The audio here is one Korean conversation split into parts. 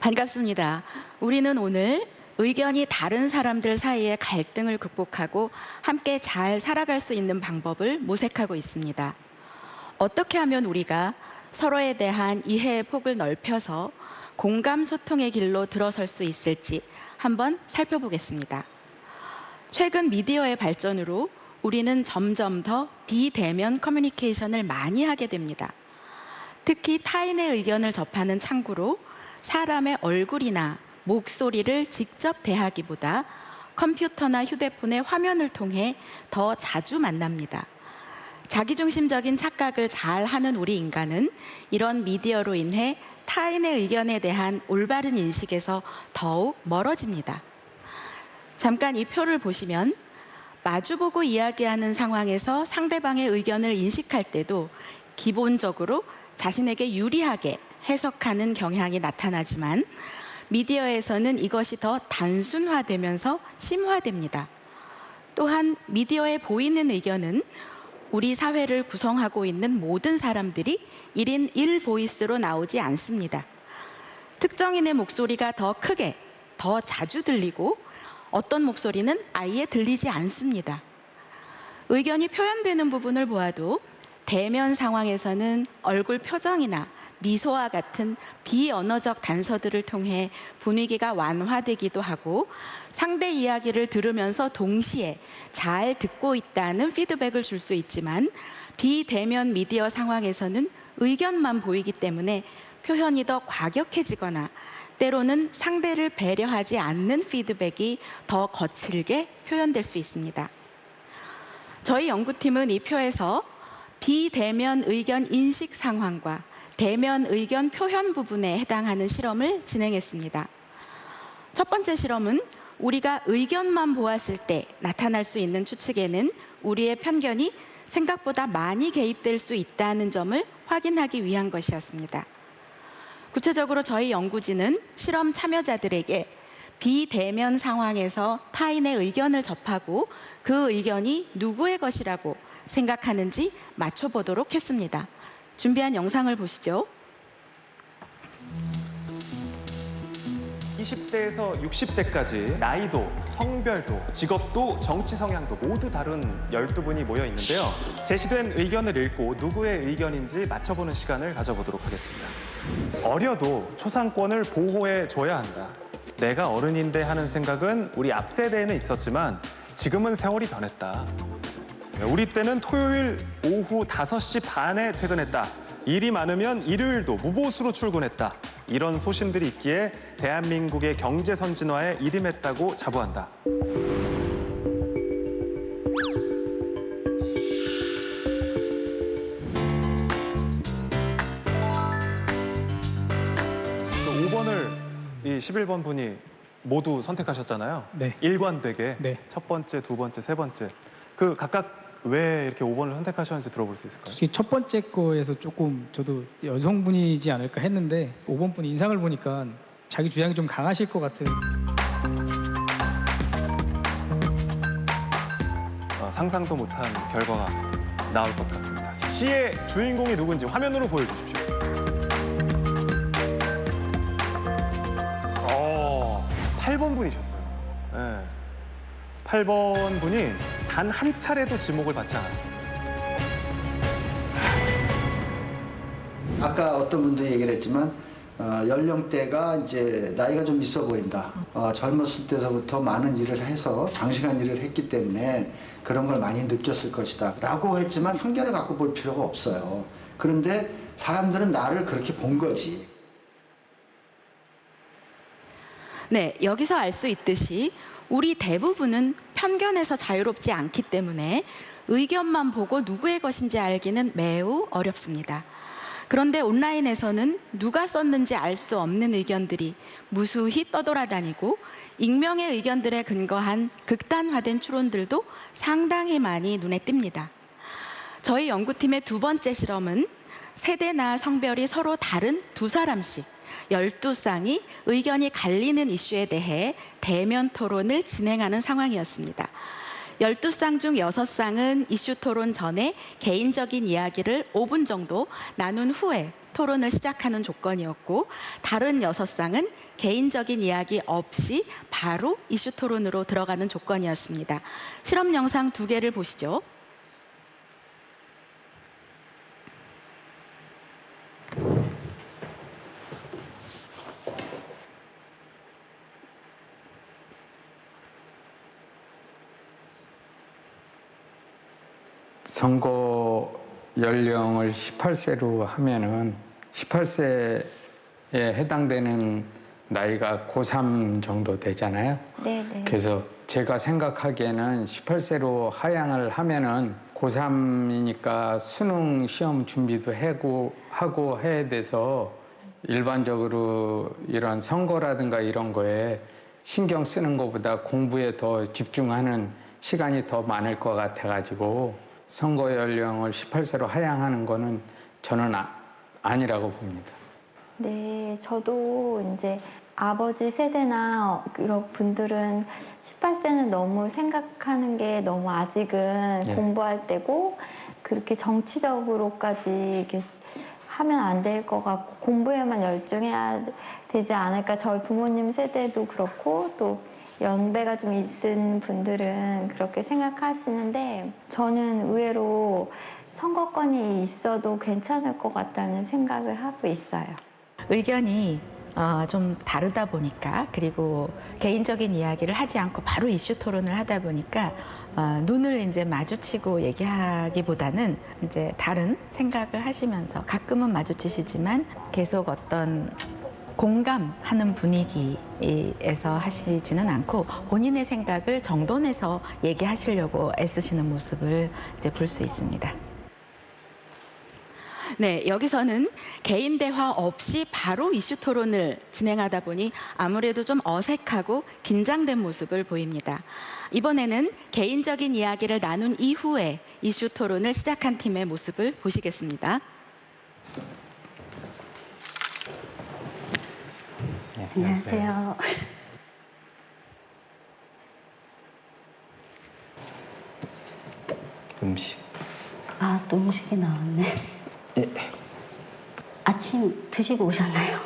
반갑습니다. 우리는 오늘 의견이 다른 사람들 사이의 갈등을 극복하고 함께 잘 살아갈 수 있는 방법을 모색하고 있습니다. 어떻게 하면 우리가 서로에 대한 이해의 폭을 넓혀서 공감 소통의 길로 들어설 수 있을지 한번 살펴보겠습니다. 최근 미디어의 발전으로 우리는 점점 더 비대면 커뮤니케이션을 많이 하게 됩니다. 특히 타인의 의견을 접하는 창구로 사람의 얼굴이나 목소리를 직접 대하기보다 컴퓨터나 휴대폰의 화면을 통해 더 자주 만납니다. 자기중심적인 착각을 잘 하는 우리 인간은 이런 미디어로 인해 타인의 의견에 대한 올바른 인식에서 더욱 멀어집니다. 잠깐 이 표를 보시면 마주보고 이야기하는 상황에서 상대방의 의견을 인식할 때도 기본적으로 자신에게 유리하게 해석하는 경향이 나타나지만 미디어에서는 이것이 더 단순화되면서 심화됩니다. 또한 미디어에 보이는 의견은 우리 사회를 구성하고 있는 모든 사람들이 1인 1보이스로 나오지 않습니다. 특정인의 목소리가 더 크게, 더 자주 들리고 어떤 목소리는 아예 들리지 않습니다. 의견이 표현되는 부분을 보아도 대면 상황에서는 얼굴 표정이나 미소와 같은 비언어적 단서들을 통해 분위기가 완화되기도 하고 상대 이야기를 들으면서 동시에 잘 듣고 있다는 피드백을 줄 수 있지만 비대면 미디어 상황에서는 의견만 보이기 때문에 표현이 더 과격해지거나 때로는 상대를 배려하지 않는 피드백이 더 거칠게 표현될 수 있습니다. 저희 연구팀은 이 표에서 비대면 의견 인식 상황과 대면 의견 표현 부분에 해당하는 실험을 진행했습니다. 첫 번째 실험은 우리가 의견만 보았을 때 나타날 수 있는 추측에는 우리의 편견이 생각보다 많이 개입될 수 있다는 점을 확인하기 위한 것이었습니다. 구체적으로 저희 연구진은 실험 참여자들에게 비대면 상황에서 타인의 의견을 접하고 그 의견이 누구의 것이라고 생각하는지 맞춰보도록 했습니다. 준비한 영상을 보시죠. 20대에서 60대까지 나이도, 성별도, 직업도, 정치 성향도 모두 다른 12분이 모여 있는데요. 제시된 의견을 읽고 누구의 의견인지 맞춰보는 시간을 가져보도록 하겠습니다. 어려도 초상권을 보호해줘야 한다. 내가 어른인데 하는 생각은 우리 앞 세대에는 있었지만 지금은 세월이 변했다. 우리 때는 토요일 오후 5시 반에 퇴근했다. 일이 많으면 일요일도 무보수로 출근했다. 이런 소신들이 있기에 대한민국의 경제 선진화에 일임했다고 자부한다. 그 5번을 이 11번 분이 모두 선택하셨잖아요. 네. 일관되게 네. 첫 번째, 두 번째, 세 번째. 그 각각 왜 이렇게 5번을 선택하셨는지 들어볼 수 있을까요? 솔직히 첫 번째 거에서 조금 저도 여성분이지 않을까 했는데 5번 분 인상을 보니까 자기 주장이 좀 강하실 것 같은. 상상도 못한 결과가 나올 것 같습니다. 자, 시의 주인공이 누군지 화면으로 보여주십시오. 8번 분이셨어요. 네. 8번 분이 단 한 차례도 지목을 받지 않았습니다. 아까 어떤 분들이 얘기를 했지만 연령대가 이제 나이가 좀 있어 보인다. 젊었을 때서부터 많은 일을 해서 장시간 일을 했기 때문에 그런 걸 많이 느꼈을 것이다 라고 했지만 편견을 갖고 볼 필요가 없어요. 그런데 사람들은 나를 그렇게 본 거지. 네, 여기서 알 수 있듯이 우리 대부분은 편견에서 자유롭지 않기 때문에 의견만 보고 누구의 것인지 알기는 매우 어렵습니다. 그런데 온라인에서는 누가 썼는지 알 수 없는 의견들이 무수히 떠돌아다니고 익명의 의견들에 근거한 극단화된 추론들도 상당히 많이 눈에 띕니다. 저희 연구팀의 두 번째 실험은 세대나 성별이 서로 다른 두 사람씩 12쌍이 의견이 갈리는 이슈에 대해 대면 토론을 진행하는 상황이었습니다. 12쌍 중 6쌍은 이슈 토론 전에 개인적인 이야기를 5분 정도 나눈 후에 토론을 시작하는 조건이었고, 다른 6쌍은 개인적인 이야기 없이 바로 이슈 토론으로 들어가는 조건이었습니다. 실험 영상 2개를 보시죠. 선거 연령을 18세로 하면은 18세에 해당되는 나이가 고3 정도 되잖아요. 네네. 그래서 제가 생각하기에는 18세로 하향을 하면은 고3이니까 수능 시험 준비도 하고 해야 돼서 일반적으로 이런 선거라든가 이런 거에 신경 쓰는 것보다 공부에 더 집중하는 시간이 더 많을 것 같아가지고 선거 연령을 18세로 하향하는 거는 저는 아니라고 봅니다. 네, 저도 이제 아버지 세대나 이런 분들은 18세는 너무 생각하는 게 너무 아직은 네. 공부할 때고 그렇게 정치적으로까지 이렇게 하면 안 될 것 같고 공부에만 열중해야 되지 않을까. 저희 부모님 세대도 그렇고 또 연배가 좀 있은 분들은 그렇게 생각하시는데 저는 의외로 선거권이 있어도 괜찮을 것 같다는 생각을 하고 있어요. 의견이 좀 다르다 보니까, 그리고 개인적인 이야기를 하지 않고 바로 이슈 토론을 하다 보니까 눈을 이제 마주치고 얘기하기보다는 이제 다른 생각을 하시면서 가끔은 마주치시지만 계속 어떤 공감하는 분위기에서 하시지는 않고 본인의 생각을 정돈해서 얘기하시려고 애쓰시는 모습을 이제 볼 수 있습니다. 네, 여기서는 개인 대화 없이 바로 이슈 토론을 진행하다 보니 아무래도 좀 어색하고 긴장된 모습을 보입니다. 이번에는 개인적인 이야기를 나눈 이후에 이슈 토론을 시작한 팀의 모습을 보시겠습니다. 안녕하세요. 음식. 아, 또 음식이 나왔네. 예, 아침 드시고 오셨나요?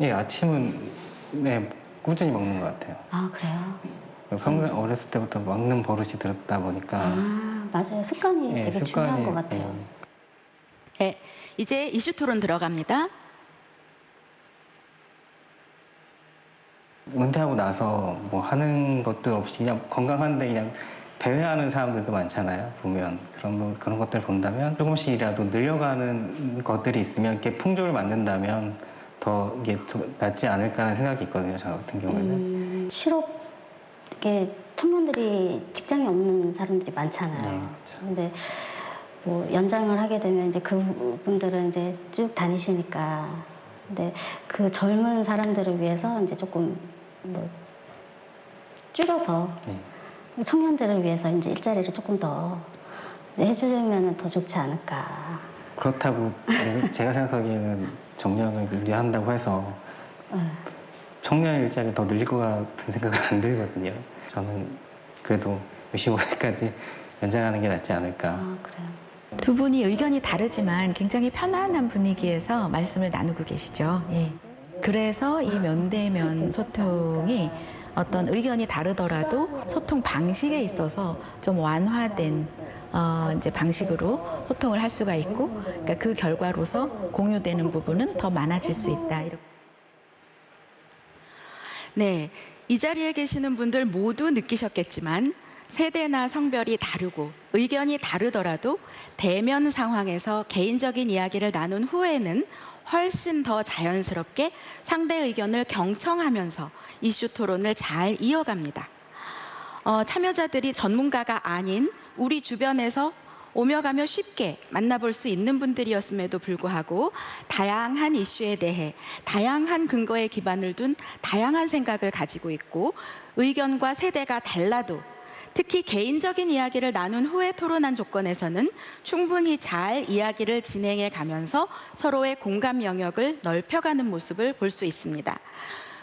예, 아침은 네, 꾸준히 먹는 것 같아요. 아, 그래요? 평소에 어렸을 때부터 먹는 버릇이 들었다 보니까 아, 맞아요. 습관이 예, 되게 중요한 것 같아요. 네, 이제 이슈 토론 들어갑니다. 은퇴하고 나서 뭐 하는 것도 없이 그냥 건강한데 그냥 배회하는 사람들도 많잖아요. 보면 그런 것들을 본다면 조금씩이라도 늘려가는 것들이 있으면 이렇게 풍조를 만든다면 더 이게 낫지 않을까라는 생각이 있거든요. 저 같은 경우에는. 실업 이게 청년들이 직장이 없는 사람들이 많잖아요. 네, 그렇죠. 근데 뭐 연장을 하게 되면 이제 그분들은 이제 쭉 다니시니까, 근데 그 젊은 사람들을 위해서 이제 조금 뭐 줄여서 네. 청년들을 위해서 이제 일자리를 조금 더 이제 해주면 더 좋지 않을까. 그렇다고 제가 생각하기에는 정년을 유지한다고 해서 청년 일자리 더 늘릴 것 같은 생각은 안 들거든요. 저는 그래도 65세까지 연장하는 게 낫지 않을까. 아, 그래요. 두 분이 의견이 다르지만 굉장히 편안한 분위기에서 말씀을 나누고 계시죠. 예. 그래서 이 면대면 소통이 어떤 의견이 다르더라도 소통 방식에 있어서 좀 완화된 이제 방식으로 소통을 할 수가 있고, 그러니까 그 결과로서 공유되는 부분은 더 많아질 수 있다. 네, 이 자리에 계시는 분들 모두 느끼셨겠지만 세대나 성별이 다르고 의견이 다르더라도 대면 상황에서 개인적인 이야기를 나눈 후에는 훨씬 더 자연스럽게 상대 의견을 경청하면서 이슈 토론을 잘 이어갑니다. 참여자들이 전문가가 아닌 우리 주변에서 오며 가며 쉽게 만나볼 수 있는 분들이었음에도 불구하고 다양한 이슈에 대해 다양한 근거에 기반을 둔 다양한 생각을 가지고 있고, 의견과 세대가 달라도 특히 개인적인 이야기를 나눈 후에 토론한 조건에서는 충분히 잘 이야기를 진행해 가면서 서로의 공감 영역을 넓혀가는 모습을 볼 수 있습니다.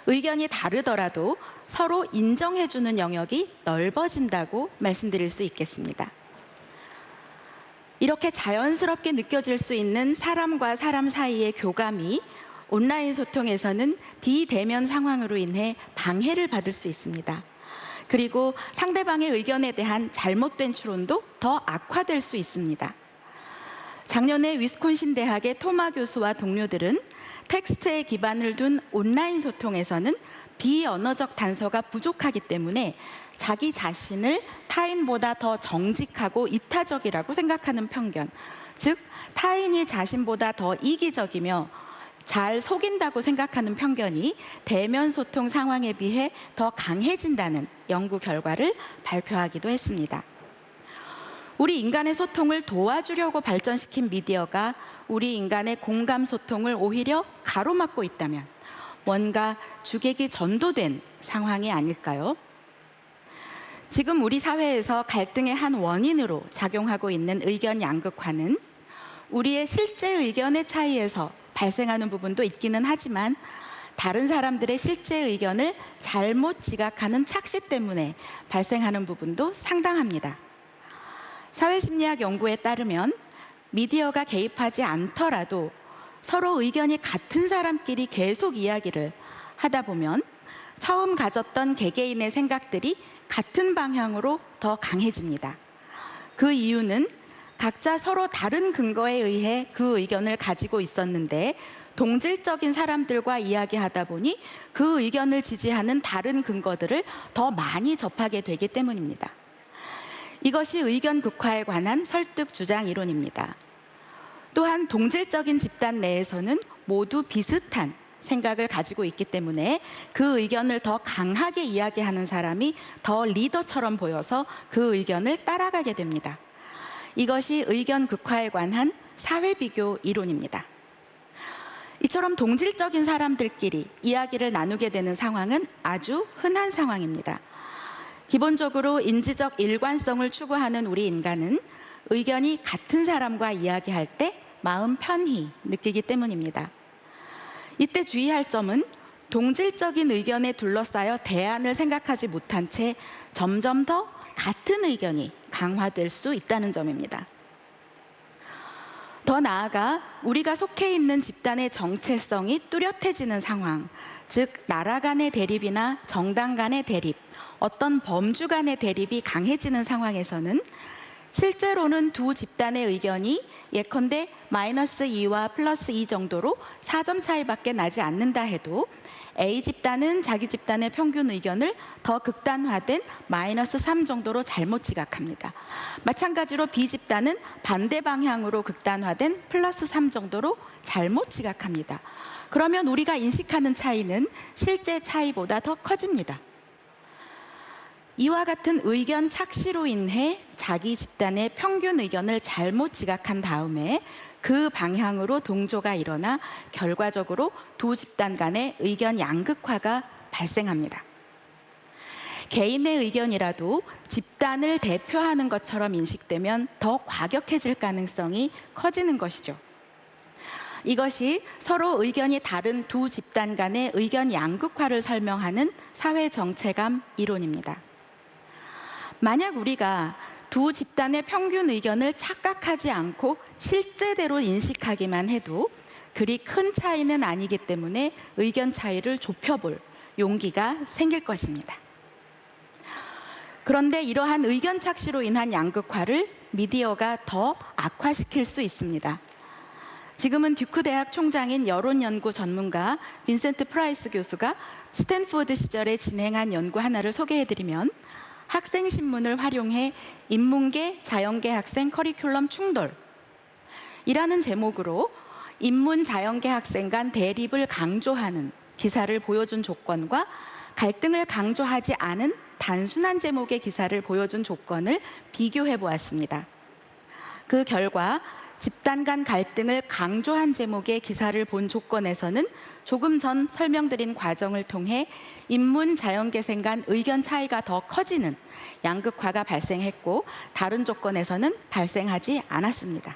의견이 다르더라도 서로 인정해주는 영역이 넓어진다고 말씀드릴 수 있겠습니다. 이렇게 자연스럽게 느껴질 수 있는 사람과 사람 사이의 교감이 온라인 소통에서는 비대면 상황으로 인해 방해를 받을 수 있습니다. 그리고 상대방의 의견에 대한 잘못된 추론도 더 악화될 수 있습니다. 작년에 위스콘신 대학의 토마 교수와 동료들은 텍스트에 기반을 둔 온라인 소통에서는 비언어적 단서가 부족하기 때문에 자기 자신을 타인보다 더 정직하고 이타적이라고 생각하는 편견, 즉 타인이 자신보다 더 이기적이며 잘 속인다고 생각하는 편견이 대면 소통 상황에 비해 더 강해진다는 연구 결과를 발표하기도 했습니다. 우리 인간의 소통을 도와주려고 발전시킨 미디어가 우리 인간의 공감 소통을 오히려 가로막고 있다면 뭔가 주객이 전도된 상황이 아닐까요? 지금 우리 사회에서 갈등의 한 원인으로 작용하고 있는 의견 양극화는 우리의 실제 의견의 차이에서 발생하는 부분도 있기는 하지만 다른 사람들의 실제 의견을 잘못 지각하는 착시 때문에 발생하는 부분도 상당합니다. 사회심리학 연구에 따르면 미디어가 개입하지 않더라도 서로 의견이 같은 사람끼리 계속 이야기를 하다 보면 처음 가졌던 개개인의 생각들이 같은 방향으로 더 강해집니다. 그 이유는 각자 서로 다른 근거에 의해 그 의견을 가지고 있었는데 동질적인 사람들과 이야기하다 보니 그 의견을 지지하는 다른 근거들을 더 많이 접하게 되기 때문입니다. 이것이 의견 극화에 관한 설득 주장 이론입니다. 또한 동질적인 집단 내에서는 모두 비슷한 생각을 가지고 있기 때문에 그 의견을 더 강하게 이야기하는 사람이 더 리더처럼 보여서 그 의견을 따라가게 됩니다. 이것이 의견 극화에 관한 사회 비교 이론입니다. 이처럼 동질적인 사람들끼리 이야기를 나누게 되는 상황은 아주 흔한 상황입니다. 기본적으로 인지적 일관성을 추구하는 우리 인간은 의견이 같은 사람과 이야기할 때 마음 편히 느끼기 때문입니다. 이때 주의할 점은 동질적인 의견에 둘러싸여 대안을 생각하지 못한 채 점점 더 같은 의견이 강화될 수 있다는 점입니다. 더 나아가 우리가 속해 있는 집단의 정체성이 뚜렷해지는 상황, 즉 나라 간의 대립이나 정당 간의 대립, 어떤 범주 간의 대립이 강해지는 상황에서는 실제로는 두 집단의 의견이 예컨대 -2와 +2 정도로 4점 차이밖에 나지 않는다 해도 A 집단은 자기 집단의 평균 의견을 더 극단화된 -3 정도로 잘못 지각합니다. 마찬가지로 B 집단은 반대 방향으로 극단화된 +3 정도로 잘못 지각합니다. 그러면 우리가 인식하는 차이는 실제 차이보다 더 커집니다. 이와 같은 의견 착시로 인해 자기 집단의 평균 의견을 잘못 지각한 다음에 그 방향으로 동조가 일어나 결과적으로 두 집단 간의 의견 양극화가 발생합니다. 개인의 의견이라도 집단을 대표하는 것처럼 인식되면 더 과격해질 가능성이 커지는 것이죠. 이것이 서로 의견이 다른 두 집단 간의 의견 양극화를 설명하는 사회 정체감 이론입니다. 만약 우리가 두 집단의 평균 의견을 착각하지 않고 실제대로 인식하기만 해도 그리 큰 차이는 아니기 때문에 의견 차이를 좁혀볼 용기가 생길 것입니다. 그런데 이러한 의견 착시로 인한 양극화를 미디어가 더 악화시킬 수 있습니다. 지금은 듀크 대학 총장인 여론연구 전문가 빈센트 프라이스 교수가 스탠포드 시절에 진행한 연구 하나를 소개해드리면 학생 신문을 활용해 인문계, 자연계 학생 커리큘럼 충돌이라는 제목으로 인문, 자연계 학생 간 대립을 강조하는 기사를 보여준 조건과 갈등을 강조하지 않은 단순한 제목의 기사를 보여준 조건을 비교해 보았습니다. 그 결과 집단 간 갈등을 강조한 제목의 기사를 본 조건에서는 조금 전 설명드린 과정을 통해 인문 자연계생 간 의견 차이가 더 커지는 양극화가 발생했고 다른 조건에서는 발생하지 않았습니다.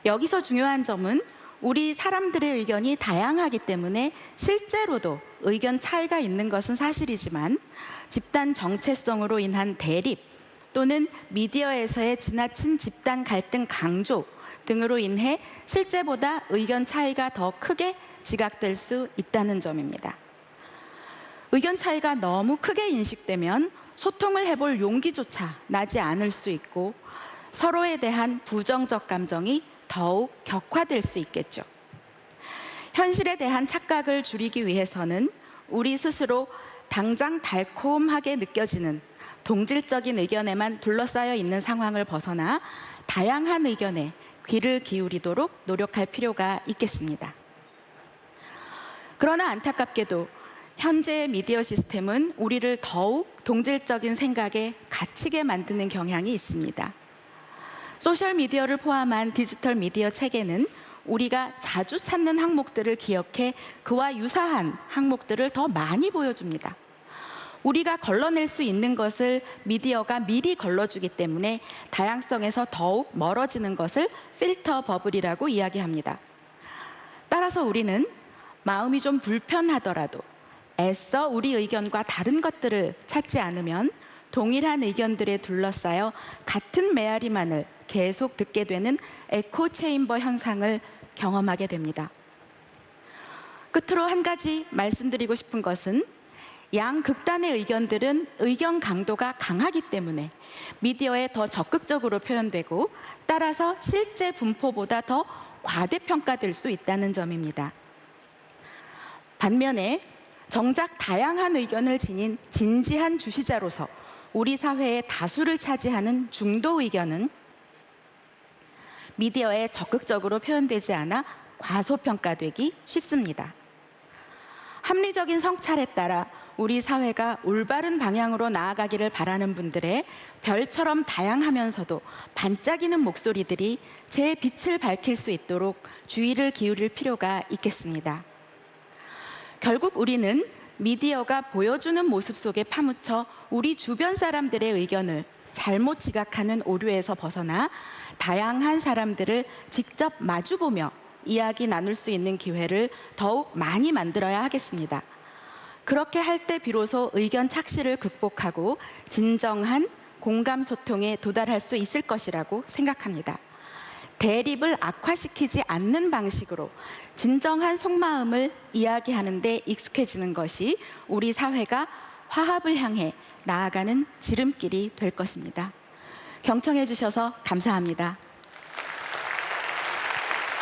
여기서 중요한 점은 우리 사람들의 의견이 다양하기 때문에 실제로도 의견 차이가 있는 것은 사실이지만 집단 정체성으로 인한 대립 또는 미디어에서의 지나친 집단 갈등 강조 등으로 인해 실제보다 의견 차이가 더 크게 지각될 수 있다는 점입니다. 의견 차이가 너무 크게 인식되면 소통을 해볼 용기조차 나지 않을 수 있고 서로에 대한 부정적 감정이 더욱 격화될 수 있겠죠. 현실에 대한 착각을 줄이기 위해서는 우리 스스로 당장 달콤하게 느껴지는 동질적인 의견에만 둘러싸여 있는 상황을 벗어나 다양한 의견에 귀를 기울이도록 노력할 필요가 있겠습니다. 그러나 안타깝게도 현재의 미디어 시스템은 우리를 더욱 동질적인 생각에 갇히게 만드는 경향이 있습니다. 소셜미디어를 포함한 디지털 미디어 체계는 우리가 자주 찾는 항목들을 기억해 그와 유사한 항목들을 더 많이 보여줍니다. 우리가 걸러낼 수 있는 것을 미디어가 미리 걸러주기 때문에 다양성에서 더욱 멀어지는 것을 필터 버블이라고 이야기합니다. 따라서 우리는 마음이 좀 불편하더라도 애써 우리 의견과 다른 것들을 찾지 않으면 동일한 의견들에 둘러싸여 같은 메아리만을 계속 듣게 되는 에코 체인버 현상을 경험하게 됩니다. 끝으로 한 가지 말씀드리고 싶은 것은 양극단의 의견들은 의견 강도가 강하기 때문에 미디어에 더 적극적으로 표현되고 따라서 실제 분포보다 더 과대평가될 수 있다는 점입니다. 반면에 정작 다양한 의견을 지닌 진지한 주시자로서 우리 사회의 다수를 차지하는 중도 의견은 미디어에 적극적으로 표현되지 않아 과소평가되기 쉽습니다. 합리적인 성찰에 따라 우리 사회가 올바른 방향으로 나아가기를 바라는 분들의 별처럼 다양하면서도 반짝이는 목소리들이 제 빛을 밝힐 수 있도록 주의를 기울일 필요가 있겠습니다. 결국 우리는 미디어가 보여주는 모습 속에 파묻혀 우리 주변 사람들의 의견을 잘못 지각하는 오류에서 벗어나 다양한 사람들을 직접 마주보며 이야기 나눌 수 있는 기회를 더욱 많이 만들어야 하겠습니다. 그렇게 할 때 비로소 의견 착시를 극복하고 진정한 공감 소통에 도달할 수 있을 것이라고 생각합니다. 대립을 악화시키지 않는 방식으로 진정한 속마음을 이야기하는 데 익숙해지는 것이 우리 사회가 화합을 향해 나아가는 지름길이 될 것입니다. 경청해 주셔서 감사합니다.